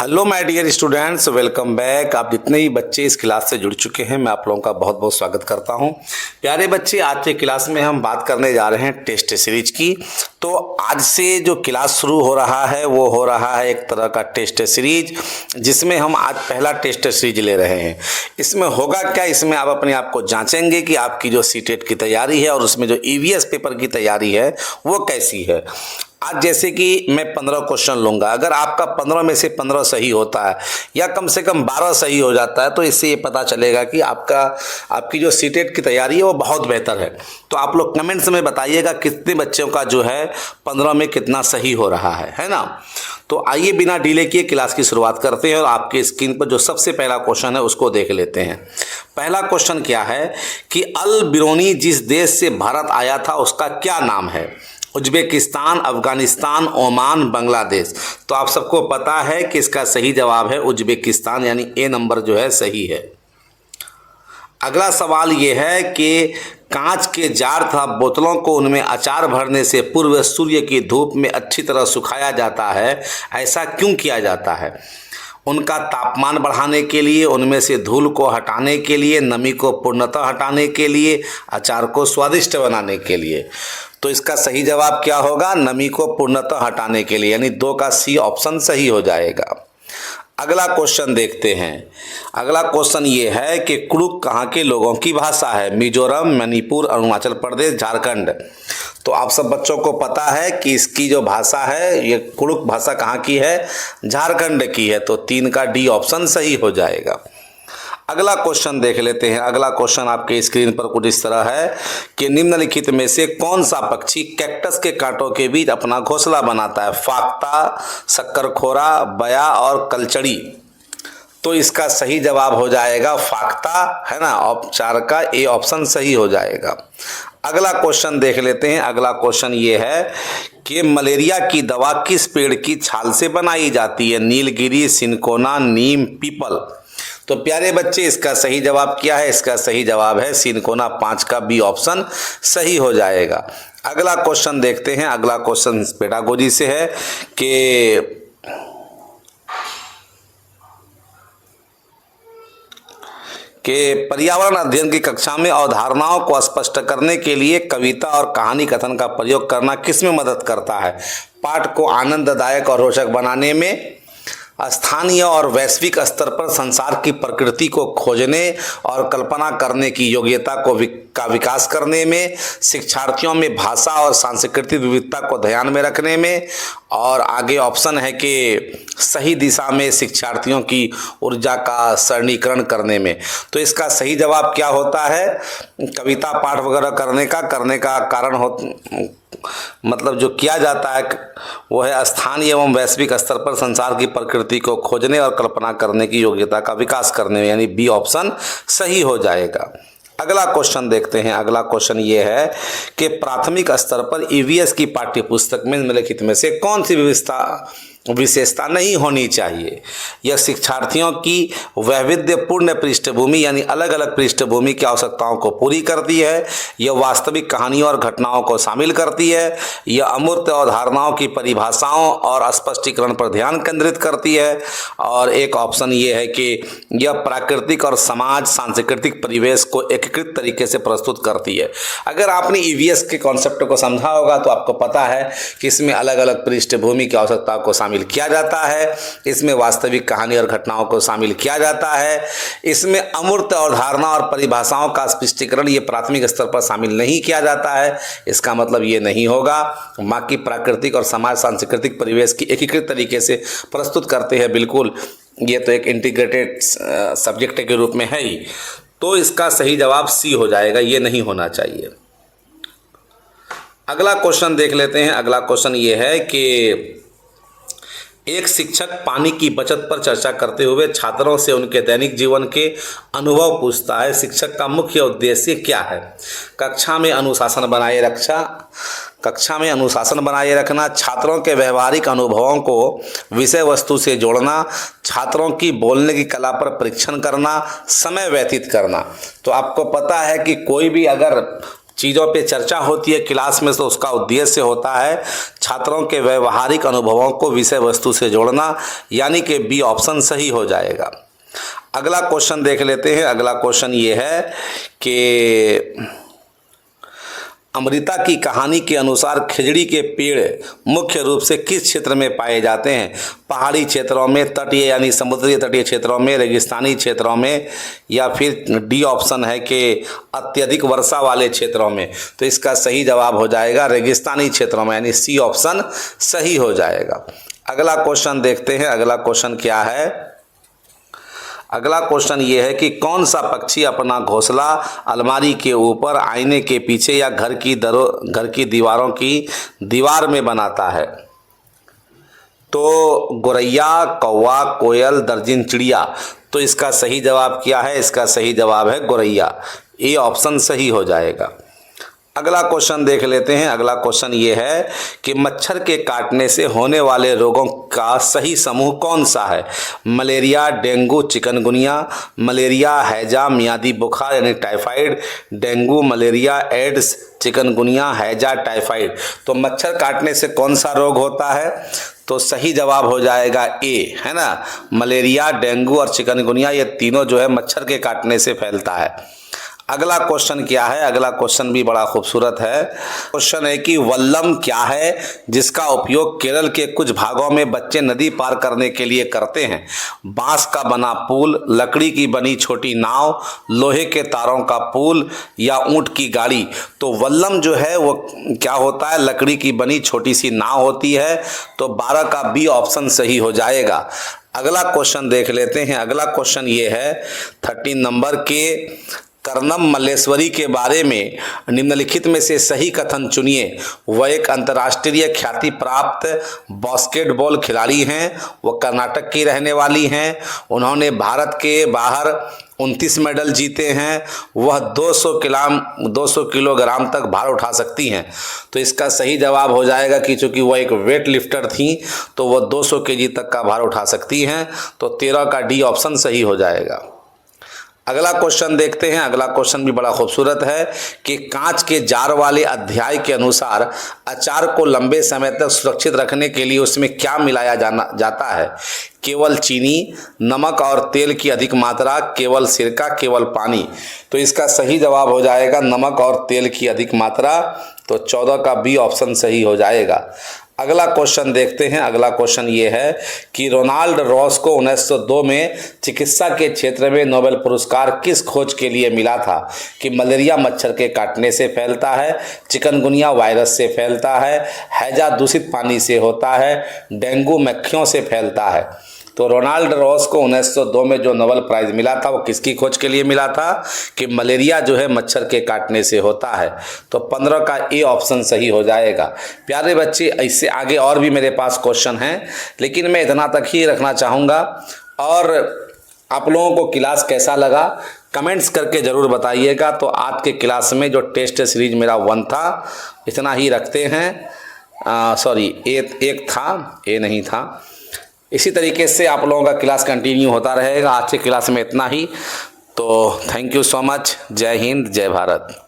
Hello my dear students, welcome back. आप जितने ही बच्चे इस क्लास से जुड़ चुके हैं, मैं आप लोगों का बहुत बहुत स्वागत करता हूं। प्यारे बच्चे, आज के क्लास में हम बात करने जा रहे हैं टेस्ट सीरीज की। तो आज से जो क्लास शुरू हो रहा है वो हो रहा है एक तरह का टेस्ट सीरीज, जिसमें हम आज पहला टेस्ट सीरीज ले रहे हैं। इसमें होगा क्या, इसमें आप अपने आप को जांचेंगे कि आपकी जो सीटेट की तैयारी है और उसमें जो ईवीएस पेपर की तैयारी है वो कैसी है। आज जैसे कि मैं 15 क्वेश्चन लूंगा, अगर आपका 15 में से 15 सही होता है या कम से कम 12 सही हो जाता है तो इससे ये पता चलेगा कि आपकी जो सीटेट की तैयारी है वो बहुत बेहतर है। तो आप लोग कमेंट्स में बताइएगा कितने बच्चों का जो है 15 में कितना सही हो रहा है ना। तो आइए बिना डिले किए क्लास की शुरुआत करते हैं और आपके स्क्रीन पर जो सबसे पहला क्वेश्चन है उसको देख लेते हैं। पहला क्वेश्चन क्या है कि अल बिरूनी जिस देश से भारत आया था उसका क्या नाम है? Uzbekistan, Afghanistan, Oman, Bangladesh. तो आप सबको पता है कि इसका सही जवाब है उज्बेकिस्तान, यानी ए नंबर जो है सही है। अगला सवाल यह है कि कांच के जार तथा बोतलों को उनमें अचार भरने से पूर्व सूर्य की धूप में अच्छी तरह सुखाया जाता है, ऐसा क्यों किया जाता है? उनका तापमान बढ़ाने के लिए, उनमें से धूल को हटाने के लिए, नमी को पूर्णतः हटाने के लिए, अचार को स्वादिष्ट बनाने के लिए। तो इसका सही जवाब क्या होगा? नमी को पूर्णतः हटाने के लिए, यानी 2 का सी ऑप्शन सही हो जाएगा। अगला क्वेश्चन देखते हैं। अगला क्वेश्चन ये है कि कुड़ुक कहाँ के लोगों की भाषा है? मिजोरम, मणिपुर, अरुणाचल प्रदेश, झारखंड। तो आप सब बच्चों को पता है कि इसकी जो भाषा है, ये कुड़ुक भाषा कहाँ की है? झारखंड की है। तो 3 का डी ऑप्शन सही हो जाएगा। अगला क्वेश्चन देख लेते हैं। अगला क्वेश्चन आपके स्क्रीन पर कुछ इस तरह है कि निम्नलिखित में से कौन सा पक्षी कैक्टस के कांटों के बीच अपना घोंसला बनाता है? फाख्ता, शक्करखोरा, बया और कलचड़ी। तो इसका सही जवाब हो जाएगा फाख्ता, है ना। 4 का ए ऑप्शन सही हो जाएगा। अगला क्वेश्चन देख लेते हैं। अगला क्वेश्चन ये है कि मलेरिया की दवा किस पेड़ की छाल से बनाई जाती है? नीलगिरी, सिनकोना, नीम, पीपल। तो प्यारे बच्चे, इसका सही जवाब क्या है? इसका सही जवाब है सिनकोना। 5 का बी ऑप्शन सही हो जाएगा। अगला क्वेश्चन देखते हैं। अगला क्वेश्चन पेडागोजी से है कि पर्यावरण अध्ययन की कक्षा में अवधारणाओं को स्पष्ट करने के लिए कविता और कहानी कथन का प्रयोग करना किसमें मदद करता है? पाठ को आनंददायक और रोचक बनाने में, स्थानीय और वैश्विक स्तर पर संसार की प्रकृति को खोजने और कल्पना करने की योग्यता का विकास करने में, शिक्षार्थियों में भाषा और सांस्कृतिक विविधता को ध्यान में रखने में, और आगे ऑप्शन है कि सही दिशा में शिक्षार्थियों की ऊर्जा का सरणीकरण करने में। तो इसका सही जवाब क्या होता है? कविता पाठ वगैरह करने का कारण मतलब जो किया जाता है वो है स्थानीय एवं वैश्विक स्तर पर संसार की प्रकृति को खोजने और कल्पना करने की योग्यता का विकास करने में, यानी बी ऑप्शन सही हो जाएगा। अगला क्वेश्चन देखते हैं। अगला क्वेश्चन ये है कि प्राथमिक स्तर पर ईवीएस की पाठ्यपुस्तक में निम्नलिखित में से कौन सी विशेषता नहीं होनी चाहिए? यह शिक्षार्थियों की वैविध्यपूर्ण पृष्ठभूमि, यानी अलग अलग पृष्ठभूमि की आवश्यकताओं को पूरी करती है। यह वास्तविक कहानियों और घटनाओं को शामिल करती है। यह अमूर्त अवधारणाओं की परिभाषाओं और स्पष्टीकरण पर ध्यान केंद्रित करती है। और एक ऑप्शन ये है कि यह प्राकृतिक और समाज सांस्कृतिक परिवेश को एकीकृत तरीके से प्रस्तुत करती है। अगर आपने ईवीएस के कॉन्सेप्ट को समझा होगा तो आपको पता है कि इसमें अलग अलग पृष्ठभूमि की आवश्यकताओं को शामिल किया जाता है, इसमें वास्तविक कहानी और घटनाओं को शामिल किया जाता है, इसमें अमूर्त अवधारणा और परिभाषाओं का स्पष्टीकरण ये प्राथमिक स्तर पर शामिल नहीं किया जाता है। इसका मतलब ये नहीं होगा। बाकी प्राकृतिक और समाज सांस्कृतिक परिवेश की एकीकृत तरीके से प्रस्तुत करते हैं। बिल्कुल, ये तो एक इंटीग्रेटेड सब्जेक्ट के रूप में है ही। तो इसका सही जवाब सी हो जाएगा, ये नहीं होना चाहिए। अगला क्वेश्चन देख लेते हैं। अगला क्वेश्चन ये है कि एक शिक्षक पानी की बचत पर चर्चा करते हुए छात्रों से उनके दैनिक जीवन के अनुभव पूछता है। शिक्षक का मुख्य उद्देश्य क्या है? कक्षा में अनुशासन बनाए रखना, छात्रों के व्यवहारिक अनुभवों को विषय वस्तु से जोड़ना, छात्रों की बोलने की कला पर परीक्षण करना, समय व्यतीत करना। तो आपको पता है कि कोई भी अगर चीज़ों पे चर्चा होती है क्लास में, तो उसका उद्देश्य होता है छात्रों के व्यवहारिक अनुभवों को विषय वस्तु से जोड़ना, यानी कि बी ऑप्शन सही हो जाएगा। अगला क्वेश्चन देख लेते हैं। अगला क्वेश्चन ये है कि अमृता की कहानी के अनुसार खिजड़ी के पेड़ मुख्य रूप से किस क्षेत्र में पाए जाते हैं? पहाड़ी क्षेत्रों में, तटीय यानी समुद्री तटीय क्षेत्रों में, रेगिस्तानी क्षेत्रों में, या फिर डी ऑप्शन है कि अत्यधिक वर्षा वाले क्षेत्रों में। तो इसका सही जवाब हो जाएगा रेगिस्तानी क्षेत्रों में, यानी सी ऑप्शन सही हो जाएगा। अगला क्वेश्चन देखते हैं। अगला क्वेश्चन क्या है? अगला क्वेश्चन ये है कि कौन सा पक्षी अपना घोंसला अलमारी के ऊपर, आईने के पीछे या घर की दीवारों की दीवार में बनाता है? तो गोरैया, कौवा, कोयल, दर्जन चिड़िया। तो इसका सही जवाब क्या है? इसका सही जवाब है गोरैया। ये ऑप्शन सही हो जाएगा। अगला क्वेश्चन देख लेते हैं। अगला क्वेश्चन ये है कि मच्छर के काटने से होने वाले रोगों का सही समूह कौन सा है? मलेरिया, डेंगू, चिकनगुनिया, मलेरिया, हैजा, मियादी बुखार यानी typhoid, dengue, malaria, AIDS, chikungunya, हैजा, टाइफाइड। तो मच्छर काटने से कौन सा रोग होता है? तो सही जवाब हो जाएगा ए, है ना। मलेरिया, डेंगू और चिकनगुनिया ये तीनों जो है मच्छर के काटने से फैलता है। अगला क्वेश्चन क्या है? अगला क्वेश्चन भी बड़ा खूबसूरत है। क्वेश्चन है कि वल्लम क्या है जिसका उपयोग केरल के कुछ भागों में बच्चे नदी पार करने के लिए करते हैं? बांस का बना पुल, लकड़ी की बनी छोटी नाव, लोहे के तारों का पुल या ऊंट की गाड़ी। तो वल्लम जो है वो क्या होता है? लकड़ी की बनी छोटी सी नाव होती है। तो 12 का बी ऑप्शन सही हो जाएगा। अगला क्वेश्चन देख लेते हैं। अगला क्वेश्चन ये है 13 नंबर के कर्णम मल्लेश्वरी के बारे में निम्नलिखित में से सही कथन चुनिए। वह एक अंतर्राष्ट्रीय ख्याति प्राप्त बास्केटबॉल खिलाड़ी हैं। वह कर्नाटक की रहने वाली हैं। उन्होंने भारत के बाहर 29 मेडल जीते हैं। वह 200 किलोग्राम तक भार उठा सकती हैं। तो इसका सही जवाब हो जाएगा कि चूंकि वह एक वेट लिफ्टर थी तो वह 200 केजी तक का भार उठा सकती हैं। तो 13 का डी ऑप्शन सही हो जाएगा। अगला क्वेश्चन देखते हैं। अगला क्वेश्चन भी बड़ा खूबसूरत है कि कांच के जार वाले अध्याय के अनुसार अचार को लंबे समय तक सुरक्षित रखने के लिए उसमें क्या मिलाया जाता है? केवल चीनी, नमक और तेल की अधिक मात्रा, केवल सिरका, केवल पानी। तो इसका सही जवाब हो जाएगा नमक और तेल की अधिक मात्रा। तो 14 का बी ऑप्शन सही हो जाएगा। अगला क्वेश्चन देखते हैं। अगला क्वेश्चन ये है कि रोनाल्ड रॉस को 1902 में चिकित्सा के क्षेत्र में नोबेल पुरस्कार किस खोज के लिए मिला था? कि मलेरिया मच्छर के काटने से फैलता है, चिकनगुनिया वायरस से फैलता है, हैजा दूषित पानी से होता है, डेंगू मक्खियों से फैलता है। तो रोनाल्ड रॉस को 1902 में जो नोबेल प्राइज़ मिला था वो किसकी खोज के लिए मिला था? कि मलेरिया जो है मच्छर के काटने से होता है। तो 15 का ए ऑप्शन सही हो जाएगा। प्यारे बच्चे, इससे आगे और भी मेरे पास क्वेश्चन हैं, लेकिन मैं इतना तक ही रखना चाहूँगा। और आप लोगों को क्लास कैसा लगा कमेंट्स करके ज़रूर बताइएगा। तो आज के क्लास में जो टेस्ट सीरीज मेरा 1 था, इतना ही रखते हैं। सॉरी, एक था, ए नहीं था। इसी तरीके से आप लोगों का क्लास कंटिन्यू होता रहेगा। आज के क्लास में इतना ही। तो थैंक यू सो मच। जय हिंद, जय भारत।